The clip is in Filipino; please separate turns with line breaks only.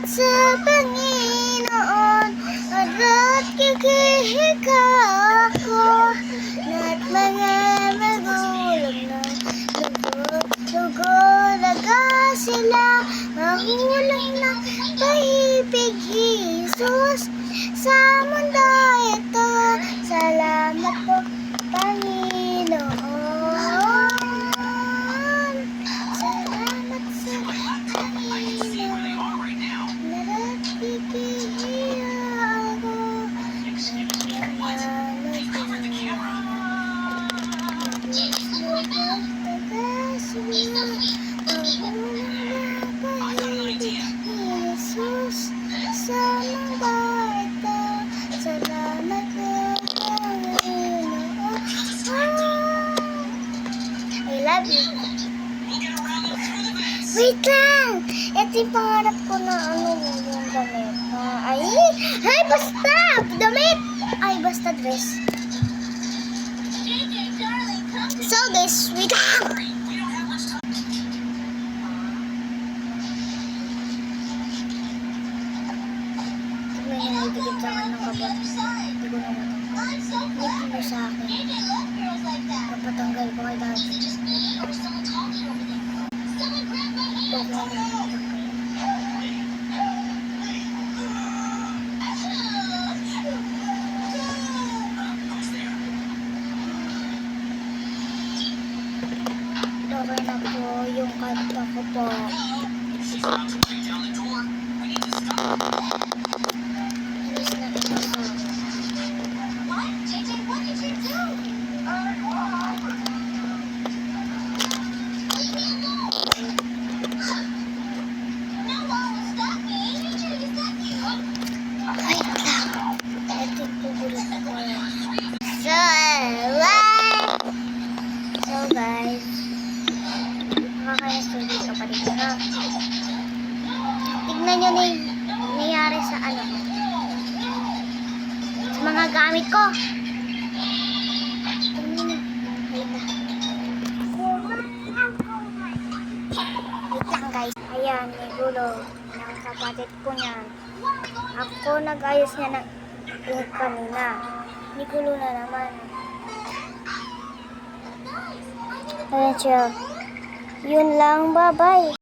Salamat sa Panginoon at kikihiga ako at mga magulang na lugod-lugod sila mahulang ng pag-ibig Jesus sa mundo ito. Salamat po Panginoon. Salamat sa Panginoon. Jesus, sa mundo ito, salamat po Panginoon. I love you. Wait lang! Ito yung pangarap ko na yung damit. Ay, basta! Damit! Ay, basta dress. So guys, wait lang! May nangyayagit sa akin ng kabat. Hindi ko na matanggal. Hindi mo sa akin. Kapatanggal ko kay dati. Huwag na matanggal. Okay na po yung kanta ko po. Alis na ito po. Wait lang. Ito yung pugulot ko. So guys, makakaya dito pa rin na. Tignan nyo na yung nangyari sa ano ko. Sa mga gamit ko. Tignan nyo. Wait lang guys. Ayan, may gulo ng kapatid ko niyan. Ako nag-ayos niya ng kanina. May gulo na naman. Ayan siya. Yun lang, bye-bye.